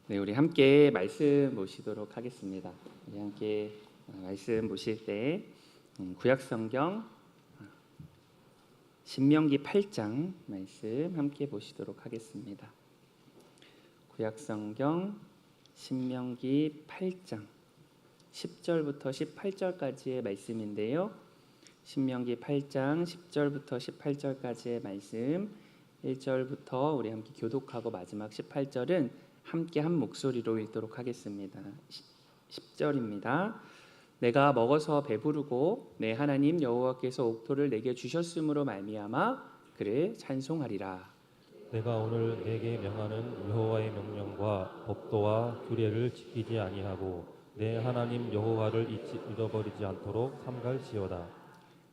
네, 우리 함께 말씀 보시도록 하겠습니다. 우리 함께 말씀 보실 때 구약성경 신명기 8장 말씀 함께 보시도록 하겠습니다. 구약성경 신명기 8장 10절부터 18절까지의 말씀인데요. 신명기 8장 10절부터 18절까지의 말씀 1절부터 우리 함께 교독하고 마지막 18절은 함께 한 목소리로 읽도록 하겠습니다. 10절입니다. 내가 먹어서 배부르고 내 하나님 여호와께서 옥토를 내게 주셨으므로 말미암아 그를 찬송하리라. 내가 오늘 내게 명하는 여호와의 명령과 법도와 규례를 지키지 아니하고 내 하나님 여호와를 잊어버리지 않도록 삼갈지어다.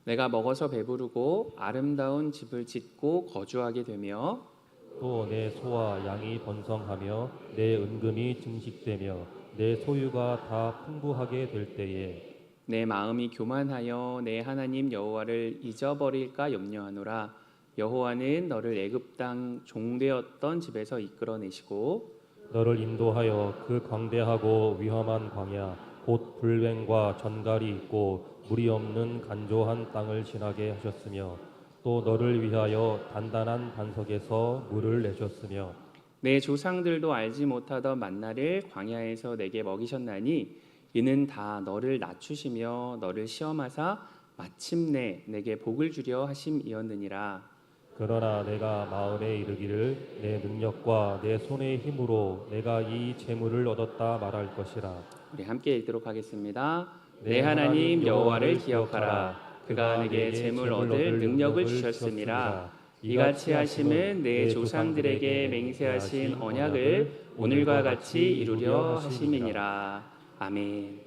내가 먹어서 배부르고 아름다운 집을 짓고 거주하게 되며 또 내 소와 양이 번성하며 내 은금이 증식되며 내 소유가 다 풍부하게 될 때에 내 마음이 교만하여 내 하나님 여호와를 잊어버릴까 염려하노라. 여호와는 너를 애굽 땅 종되었던 집에서 이끌어내시고 너를 인도하여 그 광대하고 위험한 광야 곧 불뱀과 전갈이 있고 물이 없는 간조한 땅을 지나게 하셨으며 또 너를 위하여 단단한 반석에서 물을 내셨으며 내 조상들도 알지 못하던 만나를 광야에서 내게 먹이셨나니 이는 다 너를 낮추시며 너를 시험하사 마침내 내게 복을 주려 하심이었느니라. 그러나 내가 마음에 이르기를 내 능력과 내 손의 힘으로 내가 이 재물을 얻었다 말할 것이라. 우리 함께 읽도록 하겠습니다. 내 하나님 여호와를 기억하라. 그가 내게 재물 얻을 능력을 주셨음이라. 이같이 하심은 내 조상들에게 맹세하신 언약을 오늘과 같이 이루려 하심이니라. 아멘.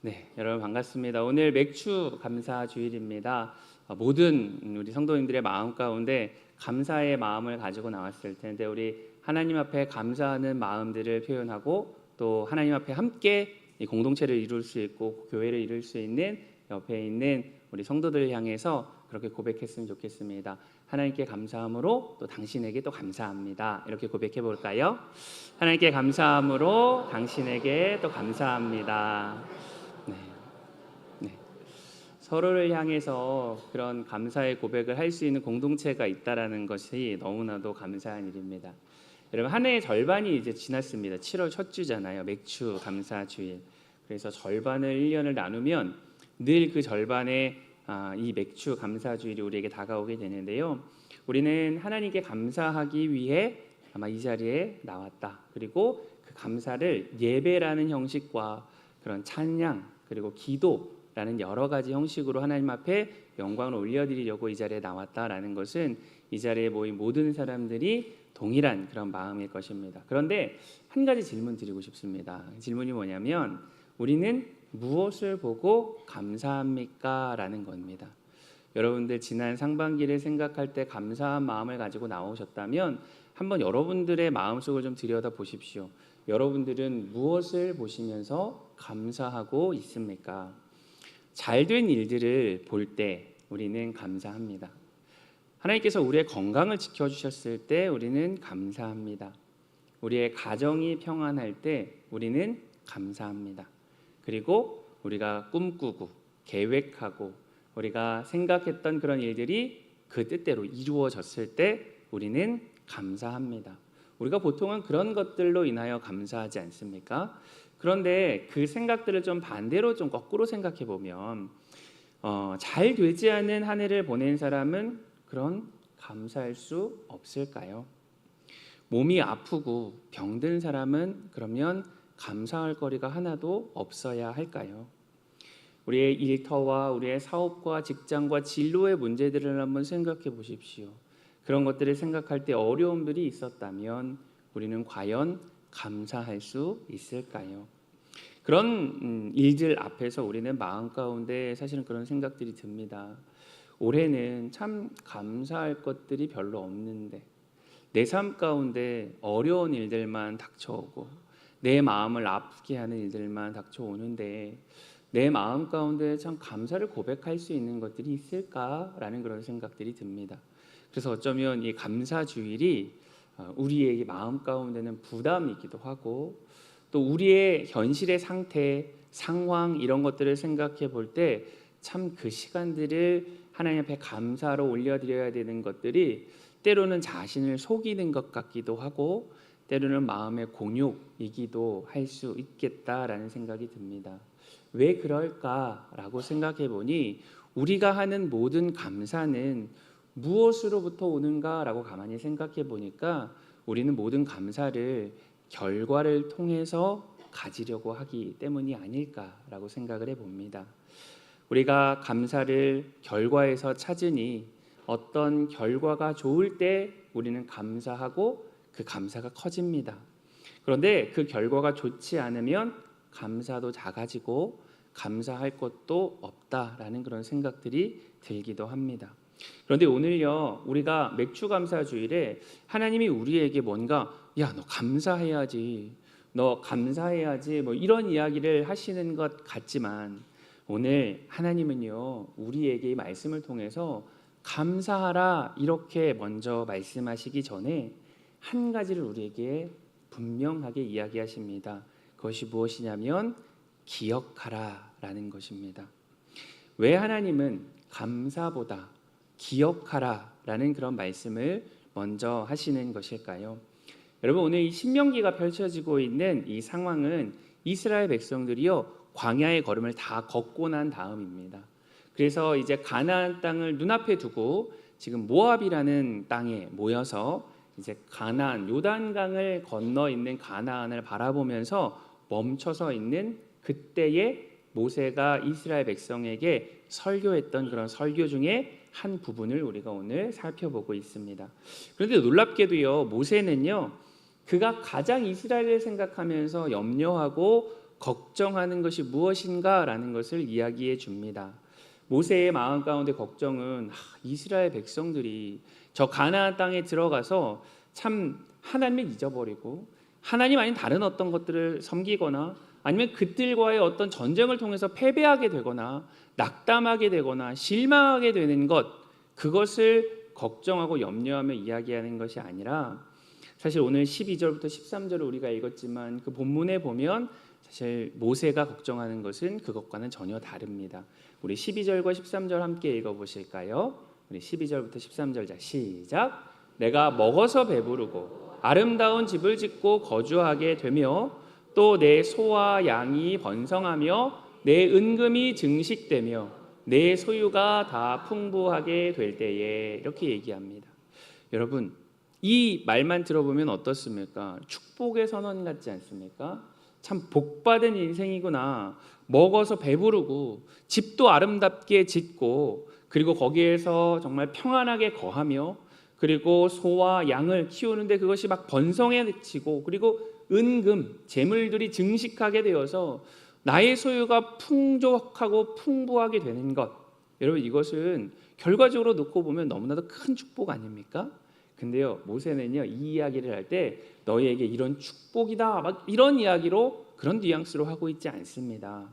네, 여러분 반갑습니다. 오늘 맥주 감사 주일입니다. 모든 우리 성도님들의 마음 가운데 감사의 마음을 가지고 나왔을 텐데 우리 하나님 앞에 감사하는 마음들을 표현하고 또 하나님 앞에 함께 이 공동체를 이룰 수 있고 교회를 이룰 수 있는 옆에 있는 우리 성도들을 향해서 그렇게 고백했으면 좋겠습니다. 하나님께 감사함으로 또 당신에게 또 감사합니다. 이렇게 고백해 볼까요? 하나님께 감사함으로 당신에게 또 감사합니다. 네. 네. 서로를 향해서 그런 감사의 고백을 할 수 있는 공동체가 있다라는 것이 너무나도 감사한 일입니다. 여러분 한 해의 절반이 이제 지났습니다. 7월 첫 주잖아요. 맥주 감사 주일. 그래서 절반을 1년을 나누면 늘 그 절반의 이 맥주 감사 주일이 우리에게 다가오게 되는데요. 우리는 하나님께 감사하기 위해 아마 이 자리에 나왔다. 그리고 그 감사를 예배라는 형식과 그런 찬양 그리고 기도라는 여러 가지 형식으로 하나님 앞에 영광을 올려드리려고 이 자리에 나왔다라는 것은 이 자리에 모인 모든 사람들이 동일한 그런 마음일 것입니다. 그런데 한 가지 질문 드리고 싶습니다. 질문이 뭐냐면 우리는 무엇을 보고 감사합니까? 라는 겁니다. 여러분들 지난 상반기를 생각할 때 감사한 마음을 가지고 나오셨다면 한번 여러분들의 마음속을 좀 들여다 보십시오. 여러분들은 무엇을 보시면서 감사하고 있습니까? 잘된 일들을 볼 때 우리는 감사합니다. 하나님께서 우리의 건강을 지켜주셨을 때 우리는 감사합니다. 우리의 가정이 평안할 때 우리는 감사합니다. 그리고 우리가 꿈꾸고 계획하고 우리가 생각했던 그런 일들이 그 뜻대로 이루어졌을 때 우리는 감사합니다. 우리가 보통은 그런 것들로 인하여 감사하지 않습니까? 그런데 그 생각들을 좀 반대로 좀 거꾸로 생각해 보면 잘 되지 않은 한 해를 보낸 사람은 그런 감사할 수 없을까요? 몸이 아프고 병든 사람은 그러면 감사할 거리가 하나도 없어야 할까요? 우리의 일터와 우리의 사업과 직장과 진로의 문제들을 한번 생각해 보십시오. 그런 것들을 생각할 때 어려움들이 있었다면 우리는 과연 감사할 수 있을까요? 그런 일들 앞에서 우리는 마음 가운데 사실은 그런 생각들이 듭니다. 올해는 참 감사할 것들이 별로 없는데 내 삶 가운데 어려운 일들만 닥쳐오고 내 마음을 아프게 하는 일들만 닥쳐오는데 내 마음 가운데 참 감사를 고백할 수 있는 것들이 있을까라는 그런 생각들이 듭니다. 그래서 어쩌면 이 감사 주일이 우리에게 마음 가운데는 부담이기도 하고 또 우리의 현실의 상태, 상황 이런 것들을 생각해 볼 때 참 그 시간들을 하나님 앞에 감사로 올려드려야 되는 것들이 때로는 자신을 속이는 것 같기도 하고 때로는 마음의 곤욕이기도 할 수 있겠다라는 생각이 듭니다. 왜 그럴까라고 생각해 보니 우리가 하는 모든 감사는 무엇으로부터 오는가라고 가만히 생각해 보니까 우리는 모든 감사를 결과를 통해서 가지려고 하기 때문이 아닐까라고 생각을 해봅니다. 우리가 감사를 결과에서 찾으니 어떤 결과가 좋을 때 우리는 감사하고 그 감사가 커집니다. 그런데 그 결과가 좋지 않으면 감사도 작아지고 감사할 것도 없다라는 그런 생각들이 들기도 합니다. 그런데 오늘요 우리가 맥주감사주일에 하나님이 우리에게 뭔가 야 너 감사해야지 너 감사해야지 뭐 이런 이야기를 하시는 것 같지만 오늘 하나님은요 우리에게 이 말씀을 통해서 감사하라 이렇게 먼저 말씀하시기 전에 한 가지를 우리에게 분명하게 이야기하십니다. 그것이 무엇이냐면 기억하라 라는 것입니다. 왜 하나님은 감사보다 기억하라 라는 그런 말씀을 먼저 하시는 것일까요? 여러분 오늘 이 신명기가 펼쳐지고 있는 이 상황은 이스라엘 백성들이요 광야의 걸음을 다 걷고 난 다음입니다. 그래서 이제 가나안 땅을 눈앞에 두고 지금 모압이라는 땅에 모여서 이제 가나안 요단강을 건너 있는 가나안을 바라보면서 멈춰서 있는 그때의 모세가 이스라엘 백성에게 설교했던 그런 설교 중에 한 부분을 우리가 오늘 살펴보고 있습니다. 그런데 놀랍게도요 모세는요 그가 가장 이스라엘을 생각하면서 염려하고 걱정하는 것이 무엇인가라는 것을 이야기해 줍니다. 모세의 마음 가운데 걱정은 이스라엘 백성들이 저 가나안 땅에 들어가서 참 하나님을 잊어버리고 하나님 아닌 다른 어떤 것들을 섬기거나 아니면 그들과의 어떤 전쟁을 통해서 패배하게 되거나 낙담하게 되거나 실망하게 되는 것 그것을 걱정하고 염려하며 이야기하는 것이 아니라 사실 오늘 12절부터 13절을 우리가 읽었지만 그 본문에 보면 사실 모세가 걱정하는 것은 그것과는 전혀 다릅니다. 우리 12절과 13절 함께 읽어보실까요? 우리 12절부터 13절 자 시작. 내가 먹어서 배부르고 아름다운 집을 짓고 거주하게 되며 또 내 소와 양이 번성하며 내 은금이 증식되며 내 소유가 다 풍부하게 될 때에 이렇게 얘기합니다. 여러분 이 말만 들어보면 어떻습니까? 축복의 선언 같지 않습니까? 참 복받은 인생이구나. 먹어서 배부르고 집도 아름답게 짓고 그리고 거기에서 정말 평안하게 거하며 그리고 소와 양을 키우는데 그것이 막 번성해지고 그리고 은금, 재물들이 증식하게 되어서 나의 소유가 풍족하고 풍부하게 되는 것. 여러분 이것은 결과적으로 놓고 보면 너무나도 큰 축복 아닙니까? 근데요 모세는요 이 이야기를 할 때 너희에게 이런 축복이다 막 이런 이야기로 그런 뉘앙스로 하고 있지 않습니다.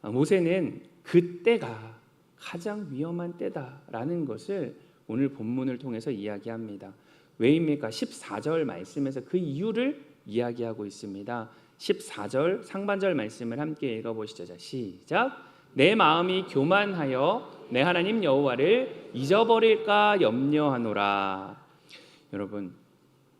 모세는 그때가 가장 위험한 때다라는 것을 오늘 본문을 통해서 이야기합니다. 왜입니까? 14절 말씀에서 그 이유를 이야기하고 있습니다. 14절 상반절 말씀을 함께 읽어보시죠. 자, 시작. 내 마음이 교만하여 내 하나님 여호와를 잊어버릴까 염려하노라. 여러분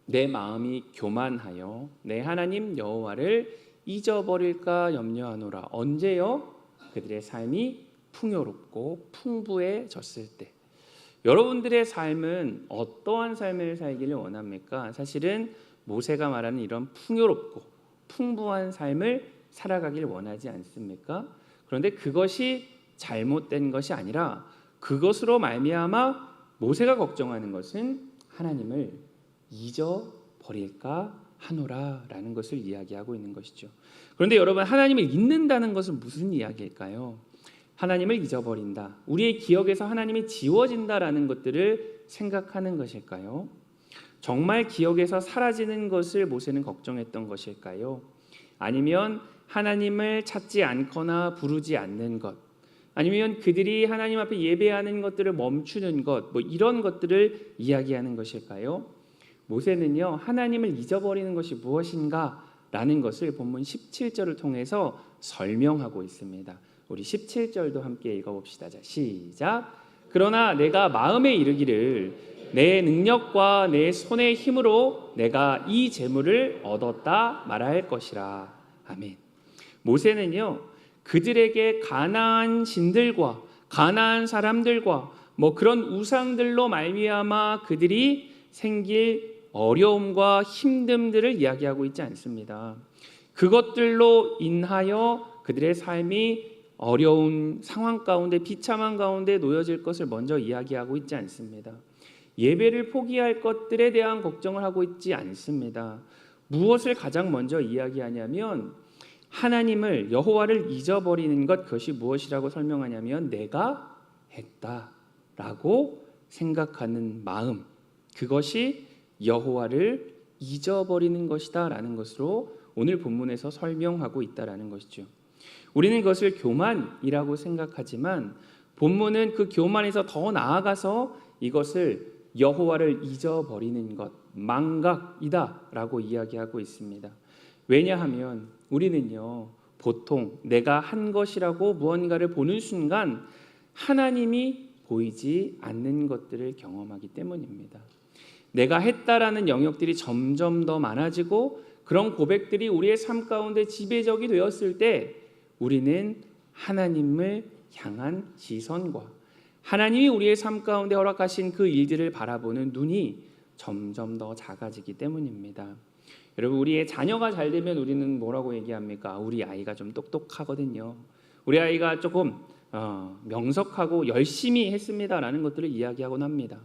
내 마음이 교만하여 내 하나님 여호와를 잊어버릴까 염려하노라. 언제요? 그들의 삶이 풍요롭고 풍부해졌을 때. 여러분들의 삶은 어떠한 삶을 살기를 원합니까? 사실은 모세가 말하는 이런 풍요롭고 풍부한 삶을 살아가길 원하지 않습니까? 그런데 그것이 잘못된 것이 아니라 그것으로 말미암아 모세가 걱정하는 것은 하나님을 잊어버릴까 하노라라는 것을 이야기하고 있는 것이죠. 그런데 여러분 하나님을 잊는다는 것은 무슨 이야기일까요? 하나님을 잊어버린다. 우리의 기억에서 하나님이 지워진다라는 것들을 생각하는 것일까요? 정말 기억에서 사라지는 것을 모세는 걱정했던 것일까요? 아니면 하나님을 찾지 않거나 부르지 않는 것, 아니면 그들이 하나님 앞에 예배하는 것들을 멈추는 것, 뭐 이런 것들을 이야기하는 것일까요? 모세는요 하나님을 잊어버리는 것이 무엇인가 라는 것을 본문 17절을 통해서 설명하고 있습니다. 우리 17절도 함께 읽어봅시다. 자, 시작. 그러나 내가 마음에 이르기를 내 능력과 내 손의 힘으로 내가 이 재물을 얻었다 말할 것이라. 아멘. 모세는요 그들에게 가나안 신들과 가나안 사람들과 그런 우상들로 말미암아 그들이 생길 어려움과 힘듦들을 이야기하고 있지 않습니다. 그것들로 인하여 그들의 삶이 어려운 상황 가운데 비참한 가운데 놓여질 것을 먼저 이야기하고 있지 않습니다. 예배를 포기할 것들에 대한 걱정을 하고 있지 않습니다. 무엇을 가장 먼저 이야기하냐면 하나님을 여호와를 잊어버리는 것, 그것이 무엇이라고 설명하냐면 내가 했다라고 생각하는 마음, 그것이 여호와를 잊어버리는 것이다라는 것으로 오늘 본문에서 설명하고 있다라는 것이죠. 우리는 그것을 교만이라고 생각하지만 본문은 그 교만에서 더 나아가서 이것을 여호와를 잊어버리는 것, 망각이다라고 이야기하고 있습니다. 왜냐하면 우리는요 보통 내가 한 것이라고 무언가를 보는 순간 하나님이 보이지 않는 것들을 경험하기 때문입니다. 내가 했다라는 영역들이 점점 더 많아지고 그런 고백들이 우리의 삶 가운데 지배적이 되었을 때 우리는 하나님을 향한 시선과 하나님이 우리의 삶 가운데 허락하신 그 일들을 바라보는 눈이 점점 더 작아지기 때문입니다. 여러분, 우리의 자녀가 잘 되면 우리는 뭐라고 얘기합니까? 우리 아이가 좀 똑똑하거든요. 우리 아이가 조금 명석하고 열심히 했습니다라는 것들을 이야기하곤 합니다.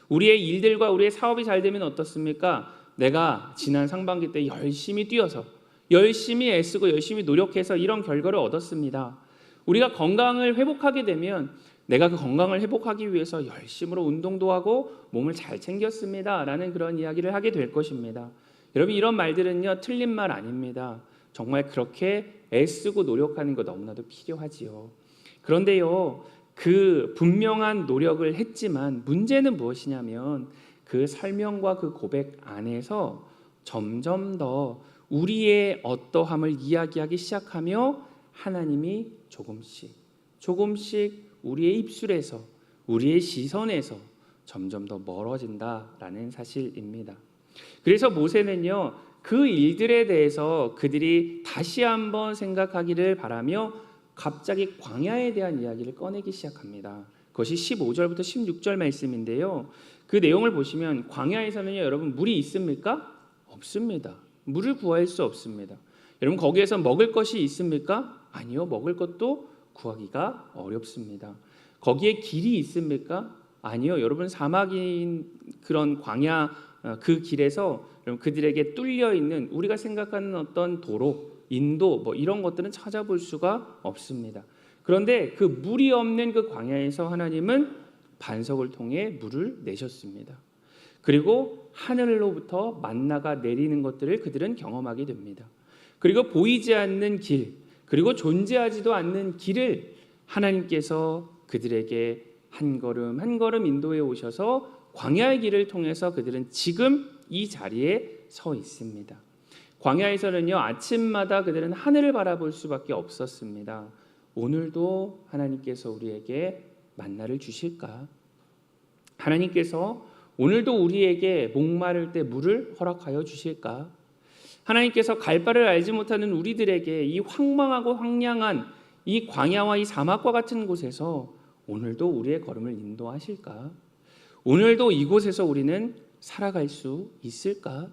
우리의 일들과 우리의 사업이 잘 되면 어떻습니까? 내가 지난 상반기 때 열심히 뛰어서 열심히 애쓰고 열심히 노력해서 이런 결과를 얻었습니다. 우리가 건강을 회복하게 되면 내가 그 건강을 회복하기 위해서 열심으로 운동도 하고 몸을 잘 챙겼습니다 라는 그런 이야기를 하게 될 것입니다. 여러분, 이런 말들은요 틀린 말 아닙니다. 정말 그렇게 애쓰고 노력하는 거 너무나도 필요하지요. 그런데요 그 분명한 노력을 했지만 문제는 무엇이냐면 그 설명과 그 고백 안에서 점점 더 우리의 어떠함을 이야기하기 시작하며 하나님이 조금씩 우리의 입술에서 우리의 시선에서 점점 더 멀어진다라는 사실입니다. 그래서 모세는요 그 일들에 대해서 그들이 다시 한번 생각하기를 바라며 갑자기 광야에 대한 이야기를 꺼내기 시작합니다. 그것이 15절부터 16절 말씀인데요. 그 내용을 보시면 광야에서는요 여러분 물이 있습니까? 없습니다. 물을 구할 수 없습니다. 여러분, 거기에서 먹을 것이 있습니까? 아니요, 먹을 것도 구하기가 어렵습니다. 거기에 길이 있습니까? 아니요, 여러분, 사막인 그런 광야 그 길에서 그들에게 뚫려 있는 우리가 생각하는 어떤 도로, 인도 이런 것들은 찾아볼 수가 없습니다. 그런데 그 물이 없는 그 광야에서 하나님은 반석을 통해 물을 내셨습니다. 그리고 하늘로부터 만나가 내리는 것들을 그들은 경험하게 됩니다. 그리고 보이지 않는 길, 그리고 존재하지도 않는 길을 하나님께서 그들에게 한 걸음 한 걸음 인도해 오셔서 광야의 길을 통해서 그들은 지금 이 자리에 서 있습니다. 광야에서는요 아침마다 그들은 하늘을 바라볼 수밖에 없었습니다. 오늘도 하나님께서 우리에게 만나를 주실까? 하나님께서 오늘도 우리에게 목마를 때 물을 허락하여 주실까? 하나님께서 갈 바를 알지 못하는 우리들에게 이 황망하고 황량한 이 광야와 이 사막과 같은 곳에서 오늘도 우리의 걸음을 인도하실까? 오늘도 이곳에서 우리는 살아갈 수 있을까?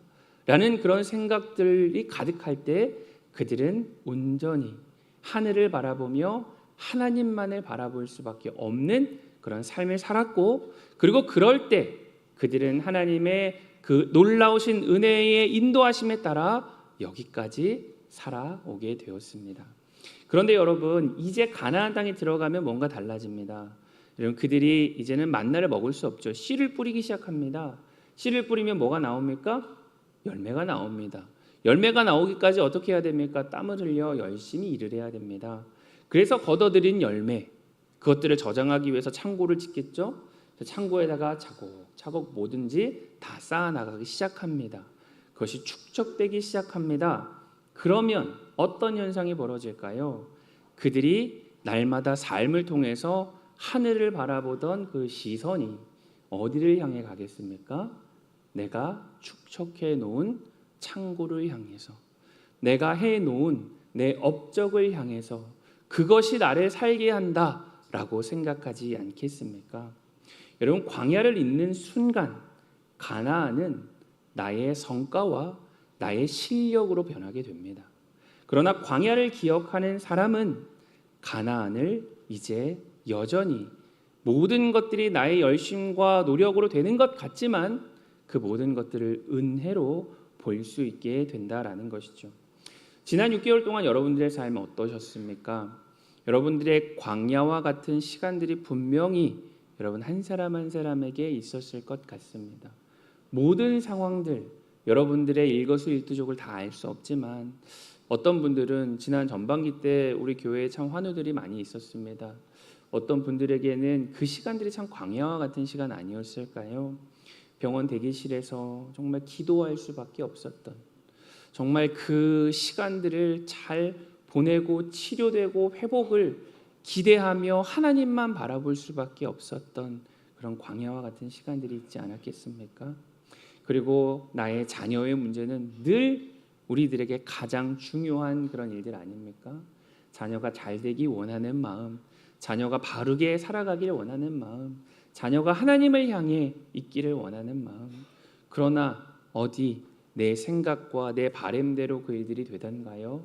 라는 그런 생각들이 가득할 때 그들은 온전히 하늘을 바라보며 하나님만을 바라볼 수밖에 없는 그런 삶을 살았고, 그리고 그럴 때 그들은 하나님의 그 놀라우신 은혜의 인도하심에 따라 여기까지 살아오게 되었습니다. 그런데 여러분, 이제 가나안 땅에 들어가면 뭔가 달라집니다. 여러분, 그들이 이제는 만나를 먹을 수 없죠. 씨를 뿌리기 시작합니다. 씨를 뿌리면 뭐가 나옵니까? 열매가 나옵니다. 열매가 나오기까지 어떻게 해야 됩니까? 땀을 흘려 열심히 일을 해야 됩니다. 그래서 거둬들인 열매, 그것들을 저장하기 위해서 창고를 짓겠죠. 창고에다가 차곡차곡 뭐든지 다 쌓아나가기 시작합니다. 그것이 축적되기 시작합니다. 그러면 어떤 현상이 벌어질까요? 그들이 날마다 삶을 통해서 하늘을 바라보던 그 시선이 어디를 향해 가겠습니까? 내가 축적해 놓은 창고를 향해서, 내가 해 놓은 내 업적을 향해서 그것이 나를 살게 한다라고 생각하지 않겠습니까? 여러분, 광야를 잇는 순간 가나안은 나의 성과와 나의 실력으로 변하게 됩니다. 그러나 광야를 기억하는 사람은 가나안을 이제 여전히 모든 것들이 나의 열심과 노력으로 되는 것 같지만 그 모든 것들을 은혜로 볼 수 있게 된다라는 것이죠. 지난 6개월 동안 여러분들의 삶 어떠셨습니까? 여러분들의 광야와 같은 시간들이 분명히 여러분 한 사람 한 사람에게 있었을 것 같습니다. 모든 상황들, 여러분들의 일거수일투족을 다 알 수 없지만 어떤 분들은 지난 전반기 때 우리 교회에 참 환우들이 많이 있었습니다. 어떤 분들에게는 그 시간들이 참 광야와 같은 시간 아니었을까요? 병원 대기실에서 정말 기도할 수밖에 없었던, 정말 그 시간들을 잘 보내고 치료되고 회복을 기대하며 하나님만 바라볼 수밖에 없었던 그런 광야와 같은 시간들이 있지 않았겠습니까? 그리고 나의 자녀의 문제는 늘 우리들에게 가장 중요한 그런 일들 아닙니까? 자녀가 잘 되기 원하는 마음, 자녀가 바르게 살아가기를 원하는 마음, 자녀가 하나님을 향해 있기를 원하는 마음. 그러나 어디 내 생각과 내 바램대로 그 일들이 되던가요?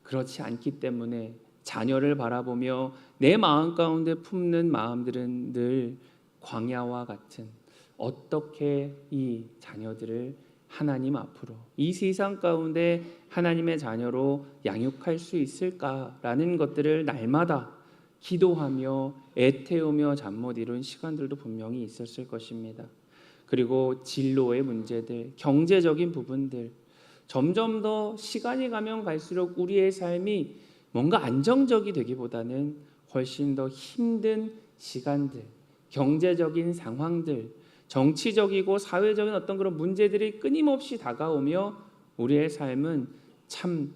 그렇지 않기 때문에 자녀를 바라보며 내 마음 가운데 품는 마음들은 늘 광야와 같은, 어떻게 이 자녀들을 하나님 앞으로 이 세상 가운데 하나님의 자녀로 양육할 수 있을까라는 것들을 날마다 기도하며 애태우며 잠 못 이룬 시간들도 분명히 있었을 것입니다. 그리고 진로의 문제들, 경제적인 부분들, 점점 더 시간이 가면 갈수록 우리의 삶이 뭔가 안정적이 되기보다는 훨씬 더 힘든 시간들, 경제적인 상황들, 정치적이고 사회적인 어떤 그런 문제들이 끊임없이 다가오며 우리의 삶은 참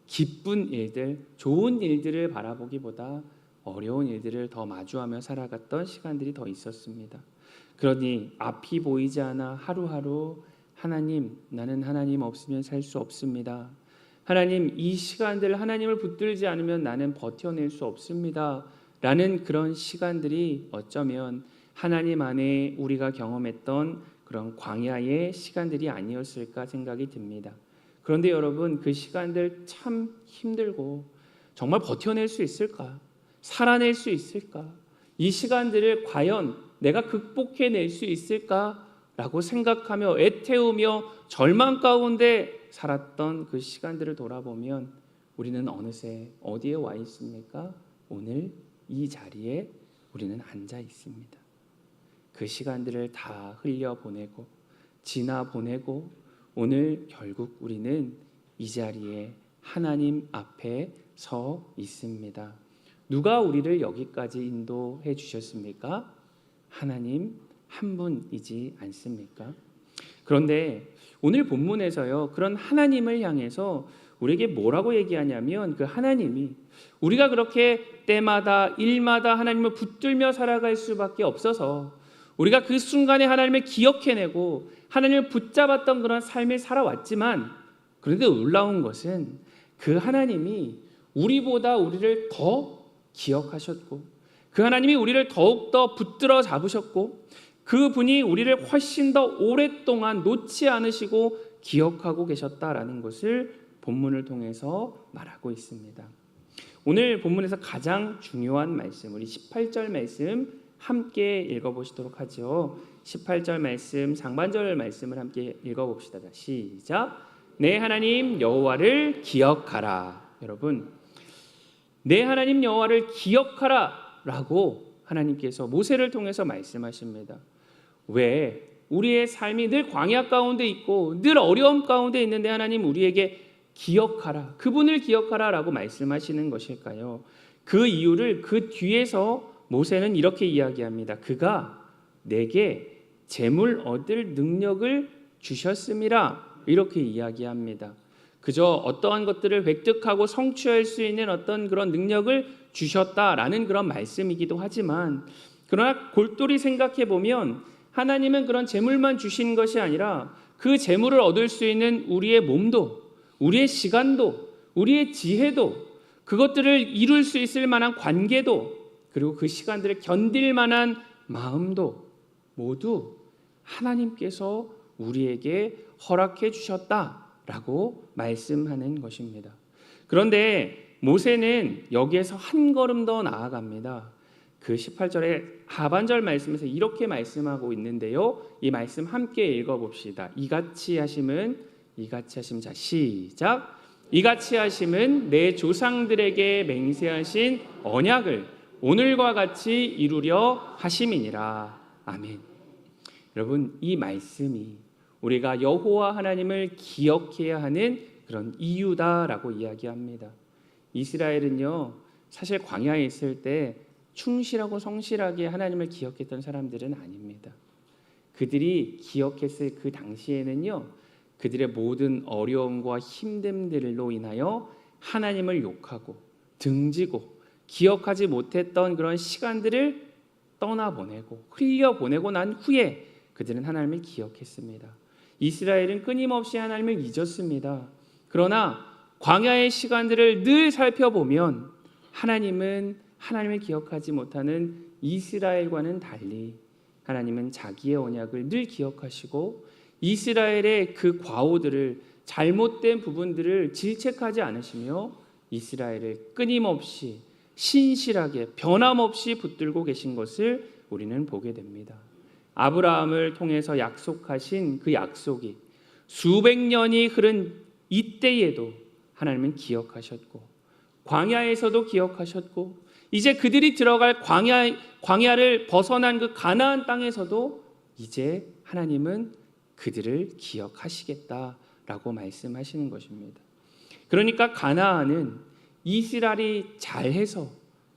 기쁜 일들, 좋은 일들을 바라보기보다 어려운 일들을 더 마주하며 살아갔던 시간들이 더 있었습니다. 그러니 앞이 보이지 않아 하루하루 하나님, 나는 하나님 없으면 살 수 없습니다. 하나님, 이 시간들 하나님을 붙들지 않으면 나는 버텨낼 수 없습니다. 라는 그런 시간들이 어쩌면 하나님 안에 우리가 경험했던 그런 광야의 시간들이 아니었을까 생각이 듭니다. 그런데 여러분, 그 시간들 참 힘들고 정말 버텨낼 수 있을까? 살아낼 수 있을까? 이 시간들을 과연 내가 극복해낼 수 있을까? 라고 생각하며 애태우며 절망 가운데 살았던 그 시간들을 돌아보면 우리는 어느새 어디에 와 있습니까? 오늘 이 자리에 우리는 앉아 있습니다. 그 시간들을 다 흘려보내고 지나보내고 오늘 결국 우리는 이 자리에 하나님 앞에 서 있습니다. 누가 우리를 여기까지 인도해 주셨습니까? 하나님 한 분이지 않습니까? 그런데 오늘 본문에서요, 그런 하나님을 향해서 우리에게 뭐라고 얘기하냐면 그 하나님이 우리가 그렇게 때마다 일마다 하나님을 붙들며 살아갈 수밖에 없어서 우리가 그 순간에 하나님을 기억해내고 하나님을 붙잡았던 그런 삶을 살아왔지만, 그런데 놀라운 것은 그 하나님이 우리보다 우리를 더 기억하셨고 그 하나님이 우리를 더욱더 붙들어 잡으셨고 그분이 우리를 훨씬 더 오랫동안 놓지 않으시고 기억하고 계셨다라는 것을 본문을 통해서 말하고 있습니다. 오늘 본문에서 가장 중요한 말씀, 우리 18절 말씀 함께 읽어보시도록 하죠. 18절 말씀, 상반절 말씀을 함께 읽어봅시다. 시작. 내 하나님 여호와를 기억하라. 여러분, 내 하나님 여호와를 기억하라 라고 하나님께서 모세를 통해서 말씀하십니다. 왜? 우리의 삶이 늘 광야 가운데 있고 늘 어려움 가운데 있는데 하나님 우리에게 기억하라, 그분을 기억하라 라고 말씀하시는 것일까요? 그 이유를 그 뒤에서 모세는 이렇게 이야기합니다. 그가 내게 재물 얻을 능력을 주셨음이라 이렇게 이야기합니다. 그저 어떠한 것들을 획득하고 성취할 수 있는 어떤 그런 능력을 주셨다라는 그런 말씀이기도 하지만 그러나 골똘히 생각해 보면 하나님은 그런 재물만 주신 것이 아니라 그 재물을 얻을 수 있는 우리의 몸도 우리의 시간도 우리의 지혜도 그것들을 이룰 수 있을 만한 관계도 그리고 그 시간들을 견딜 만한 마음도 모두 하나님께서 우리에게 허락해 주셨다라고 말씀하는 것입니다. 그런데 모세는 여기에서 한 걸음 더 나아갑니다. 그 18절의 하반절 말씀에서 이렇게 말씀하고 있는데요. 이 말씀 함께 읽어봅시다. 이같이 하심은 자 시작. 이같이 하심은 내 조상들에게 맹세하신 언약을 오늘과 같이 이루려 하심이니라. 아멘. 여러분, 이 말씀이 우리가 여호와 하나님을 기억해야 하는 그런 이유다라고 이야기합니다. 이스라엘은요, 사실 광야에 있을 때 충실하고 성실하게 하나님을 기억했던 사람들은 아닙니다. 그들이 기억했을 그 당시에는요, 그들의 모든 어려움과 힘듦들로 인하여 하나님을 욕하고 등지고 기억하지 못했던 그런 시간들을 떠나보내고 흘려보내고 난 후에 그들은 하나님을 기억했습니다. 이스라엘은 끊임없이 하나님을 잊었습니다. 그러나 광야의 시간들을 늘 살펴보면 하나님은 하나님을 기억하지 못하는 이스라엘과는 달리 하나님은 자기의 언약을 늘 기억하시고 이스라엘의 그 과오들을 잘못된 부분들을 질책하지 않으시며 이스라엘을 끊임없이 신실하게 변함없이 붙들고 계신 것을 우리는 보게 됩니다. 아브라함을 통해서 약속하신 그 약속이 수백 년이 흐른 이때에도 하나님은 기억하셨고 광야에서도 기억하셨고 이제 그들이 들어갈 광야를 벗어난 그 가나안 땅에서도 이제 하나님은 그들을 기억하시겠다라고 말씀하시는 것입니다. 그러니까 가나안은 이스라엘이 잘해서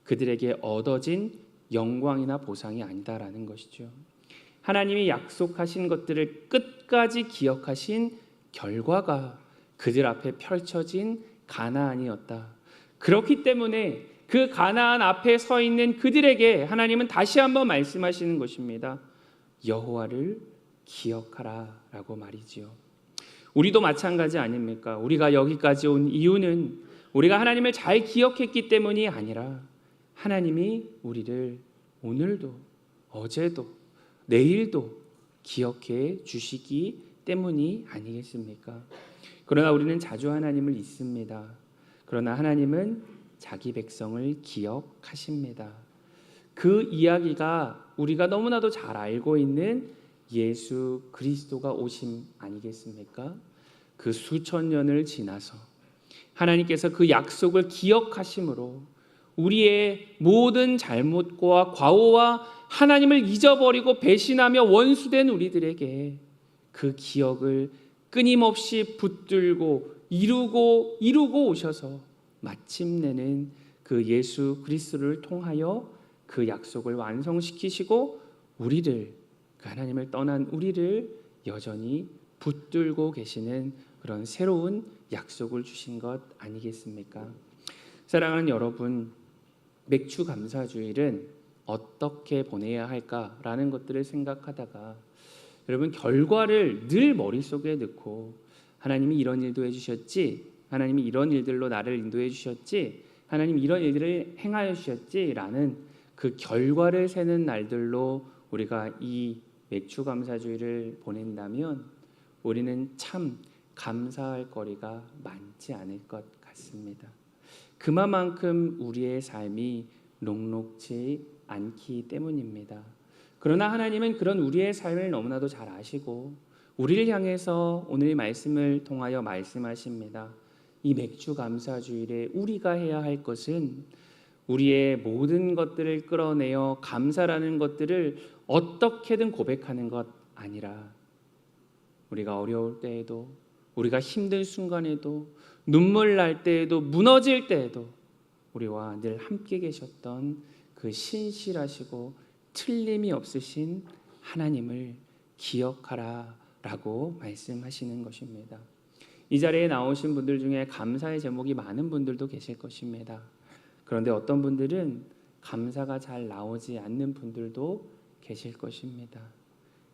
그들에게 얻어진 영광이나 보상이 아니다라는 것이죠. 하나님이 약속하신 것들을 끝까지 기억하신 결과가 그들 앞에 펼쳐진 가나안이었다. 그렇기 때문에 그 가나안 앞에 서 있는 그들에게 하나님은 다시 한번 말씀하시는 것입니다. 여호와를 기억하라라고 말이지요. 우리도 마찬가지 아닙니까? 우리가 여기까지 온 이유는 우리가 하나님을 잘 기억했기 때문이 아니라 하나님이 우리를 오늘도 어제도 내일도 기억해 주시기 때문이 아니겠습니까? 그러나 우리는 자주 하나님을 잊습니다. 그러나 하나님은 자기 백성을 기억하십니다. 그 이야기가 우리가 너무나도 잘 알고 있는 예수 그리스도가 오심 아니겠습니까? 그 수천 년을 지나서 하나님께서 그 약속을 기억하심으로 우리의 모든 잘못과 과오와 하나님을 잊어버리고 배신하며 원수된 우리들에게 그 기억을 끊임없이 붙들고 이루고 오셔서 마침내는 그 예수 그리스도를 통하여 그 약속을 완성시키시고 우리를 그 하나님을 떠난 우리를 여전히 붙들고 계시는 그런 새로운 약속을 주신 것 아니겠습니까? 사랑하는 여러분, 맥주 감사주일은 어떻게 보내야 할까라는 것들을 생각하다가 여러분 결과를 늘 머릿속에 넣고 하나님이 이런 일도 해주셨지, 하나님이 이런 일들로 나를 인도해 주셨지, 하나님 이런 일들을 행하여 주셨지라는 그 결과를 세는 날들로 우리가 이 맥주 감사주일을 보낸다면 우리는 참 감사할 거리가 많지 않을 것 같습니다. 그만큼 우리의 삶이 녹록지 않기 때문입니다. 그러나 하나님은 그런 우리의 삶을 너무나도 잘 아시고 우리를 향해서 오늘 말씀을 통하여 말씀하십니다. 이 맥주 감사주일에 우리가 해야 할 것은 우리의 모든 것들을 끌어내어 감사라는 것들을 어떻게든 고백하는 것 아니라 우리가 어려울 때에도 우리가 힘든 순간에도 눈물 날 때에도 무너질 때에도 우리와 늘 함께 계셨던 그 신실하시고 틀림이 없으신 하나님을 기억하라 라고 말씀하시는 것입니다. 이 자리에 나오신 분들 중에 감사의 제목이 많은 분들도 계실 것입니다. 그런데 어떤 분들은 감사가 잘 나오지 않는 분들도 계실 것입니다.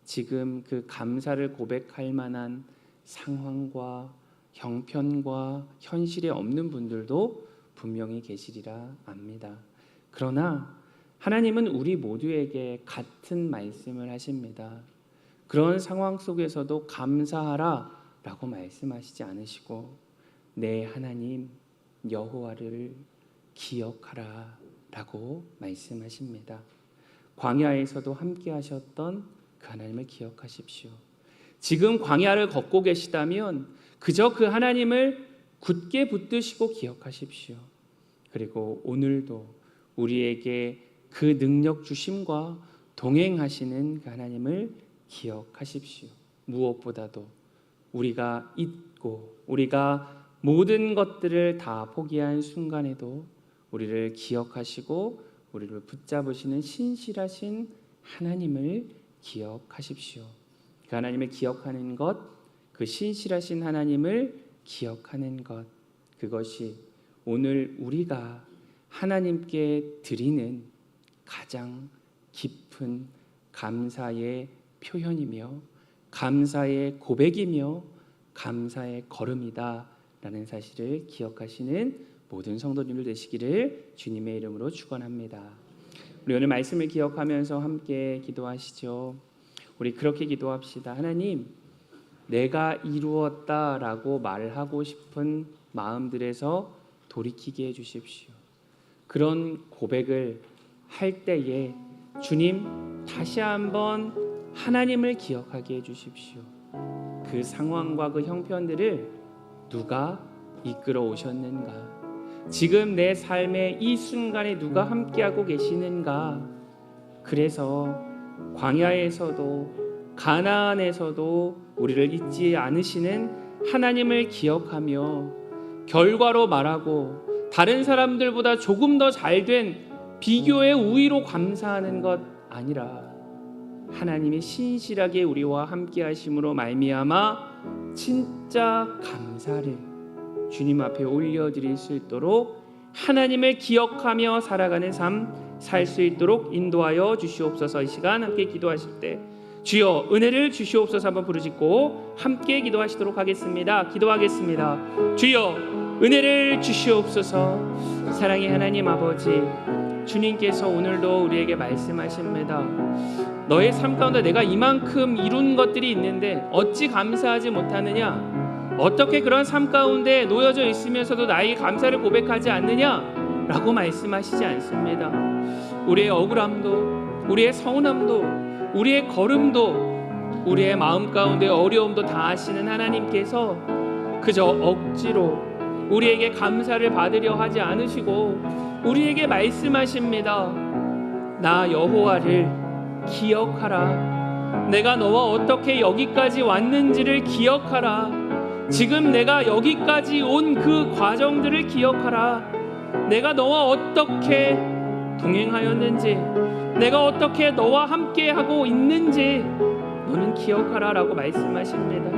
지금 그 감사를 고백할 만한 상황과 형편과 현실에 없는 분들도 분명히 계시리라 압니다. 그러나 하나님은 우리 모두에게 같은 말씀을 하십니다. 그런 상황 속에서도 감사하라 라고 말씀하시지 않으시고 내 하나님 여호와를 기억하라 라고 말씀하십니다. 광야에서도 함께 하셨던 그 하나님을 기억하십시오. 지금 광야를 걷고 계시다면 그저 그 하나님을 굳게 붙드시고 기억하십시오. 그리고 오늘도 우리에게 그 능력 주심과 동행하시는 그 하나님을 기억하십시오. 무엇보다도 우리가 잊고 우리가 모든 것들을 다 포기한 순간에도 우리를 기억하시고 우리를 붙잡으시는 신실하신 하나님을 기억하십시오. 그 하나님을 기억하는 것, 그 신실하신 하나님을 기억하는 것, 그것이 오늘 우리가 하나님께 드리는 가장 깊은 감사의 표현이며 감사의 고백이며 감사의 걸음이다 라는 사실을 기억하시는 모든 성도님들 되시기를 주님의 이름으로 축원합니다. 우리 오늘 말씀을 기억하면서 함께 기도하시죠. 우리 그렇게 기도합시다. 하나님, 내가 이루었다라고 말하고 싶은 마음들에서 돌이키게 해주십시오. 그런 고백을 할 때에 주님 다시 한번 하나님을 기억하게 해주십시오. 그 상황과 그 형편들을 누가 이끌어 오셨는가? 지금 내 삶의 이 순간에 누가 함께하고 계시는가? 그래서 광야에서도 가나안에서도 우리를 잊지 않으시는 하나님을 기억하며 결과로 말하고 다른 사람들보다 조금 더 잘된 비교의 우위로 감사하는 것 아니라 하나님이 신실하게 우리와 함께 하심으로 말미암아 진짜 감사를 주님 앞에 올려드릴 수 있도록 하나님을 기억하며 살아가는 삶 살 수 있도록 인도하여 주시옵소서. 이 시간 함께 기도하실 때 주여 은혜를 주시옵소서 한번 부르짖고 함께 기도하시도록 하겠습니다. 기도하겠습니다. 주여 은혜를 주시옵소서. 사랑의 하나님 아버지, 주님께서 오늘도 우리에게 말씀하십니다. 너의 삶 가운데 내가 이만큼 이룬 것들이 있는데 어찌 감사하지 못하느냐? 어떻게 그런 삶 가운데 놓여져 있으면서도 나에게 감사를 고백하지 않느냐? 라고 말씀하시지 않습니다. 우리의 억울함도 우리의 서운함도 우리의 걸음도 우리의 마음 가운데 어려움도 다 아시는 하나님께서 그저 억지로 우리에게 감사를 받으려 하지 않으시고 우리에게 말씀하십니다. 나 여호와를 기억하라. 내가 너와 어떻게 여기까지 왔는지를 기억하라. 지금 내가 여기까지 온 그 과정들을 기억하라. 내가 너와 어떻게 동행하였는지, 내가 어떻게 너와 함께 하고 있는지 너는 기억하라 라고 말씀하십니다.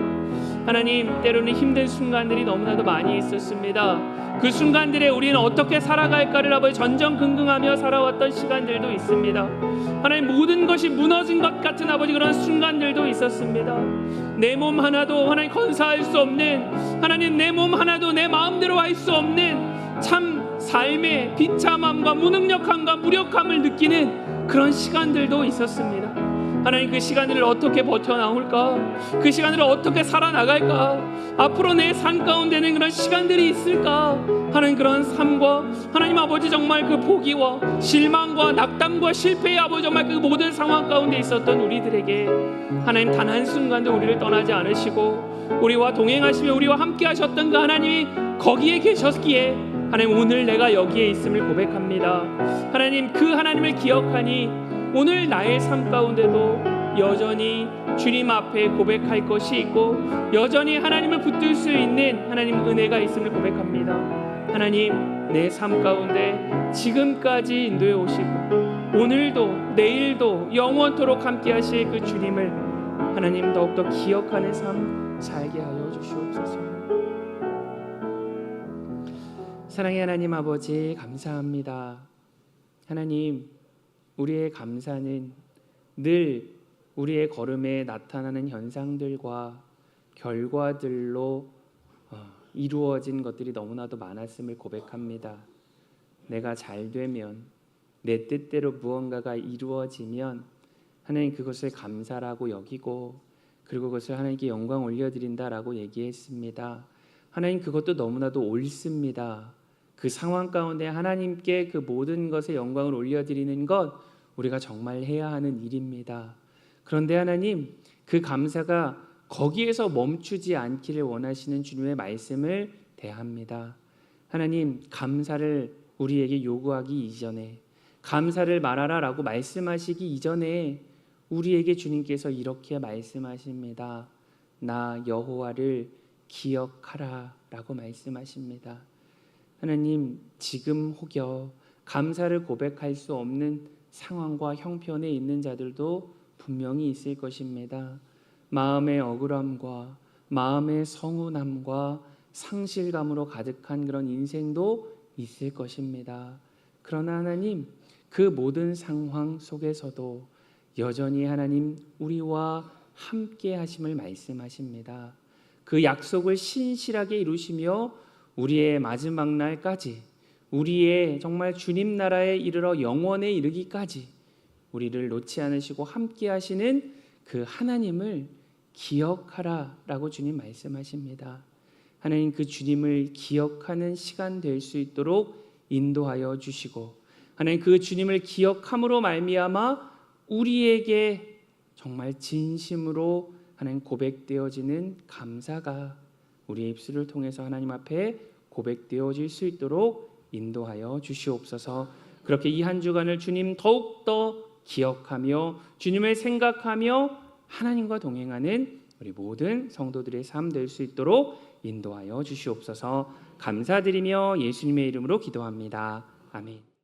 하나님, 때로는 힘든 순간들이 너무나도 많이 있었습니다. 그 순간들에 우리는 어떻게 살아갈까를 아버지 전전긍긍하며 살아왔던 시간들도 있습니다. 하나님, 모든 것이 무너진 것 같은 아버지 그런 순간들도 있었습니다. 내 몸 하나도 하나님 건사할 수 없는, 하나님 내 몸 하나도 내 마음대로 할 수 없는 참 삶의 비참함과 무능력함과 무력함을 느끼는 그런 시간들도 있었습니다. 하나님, 그 시간들을 어떻게 버텨나올까? 그 시간들을 어떻게 살아나갈까? 앞으로 내 삶 가운데는 그런 시간들이 있을까? 하나님, 그런 삶과 하나님 아버지 정말 그 포기와 실망과 낙담과 실패의 아버지 정말 그 모든 상황 가운데 있었던 우리들에게 하나님 단 한순간도 우리를 떠나지 않으시고 우리와 동행하시며 우리와 함께 하셨던 그 하나님이 거기에 계셨기에 하나님, 오늘 내가 여기에 있음을 고백합니다. 하나님, 그 하나님을 기억하니 오늘 나의 삶 가운데도 여전히 주님 앞에 고백할 것이 있고 여전히 하나님을 붙들 수 있는 하나님 은혜가 있음을 고백합니다. 하나님, 내 삶 가운데 지금까지 인도해 오시고 오늘도 내일도 영원토록 함께 하실 그 주님을 하나님 더욱더 기억하는 삶 살게 하여 주시옵소서. 사랑의 하나님 아버지, 감사합니다. 하나님, 우리의 감사는 늘 우리의 걸음에 나타나는 현상들과 결과들로 이루어진 것들이 너무나도 많았음을 고백합니다. 내가 잘 되면, 내 뜻대로 무언가가 이루어지면 하나님 그것을 감사라고 여기고, 그리고 그것을 하나님께 영광 올려드린다라고 얘기했습니다. 하나님, 그것도 너무나도 옳습니다. 그 상황 가운데 하나님께 그 모든 것에 영광을 올려드리는 것, 우리가 정말 해야 하는 일입니다. 그런데 하나님, 그 감사가 거기에서 멈추지 않기를 원하시는 주님의 말씀을 대합니다. 하나님, 감사를 우리에게 요구하기 이전에, 감사를 말하라라고 말씀하시기 이전에 우리에게 주님께서 이렇게 말씀하십니다. 나 여호와를 기억하라라고 말씀하십니다. 하나님, 지금 혹여 감사를 고백할 수 없는 상황과 형편에 있는 자들도 분명히 있을 것입니다. 마음의 억울함과 마음의 서운함과 상실감으로 가득한 그런 인생도 있을 것입니다. 그러나 하나님, 그 모든 상황 속에서도 여전히 하나님 우리와 함께 하심을 말씀하십니다. 그 약속을 신실하게 이루시며 우리의 마지막 날까지, 우리의 정말 주님 나라에 이르러 영원에 이르기까지 우리를 놓지 않으시고 함께 하시는 그 하나님을 기억하라라고 주님 말씀하십니다. 하나님, 그 주님을 기억하는 시간 될 수 있도록 인도하여 주시고, 하나님 그 주님을 기억함으로 말미암아 우리에게 정말 진심으로 하나님 고백되어지는 감사가 우리의 입술을 통해서 하나님 앞에 고백되어질 수 있도록 인도하여 주시옵소서. 그렇게 이 한 주간을 주님 더욱더 기억하며 주님을 생각하며 하나님과 동행하는 우리 모든 성도들의 삶 될 수 있도록 인도하여 주시옵소서. 감사드리며 예수님의 이름으로 기도합니다. 아멘.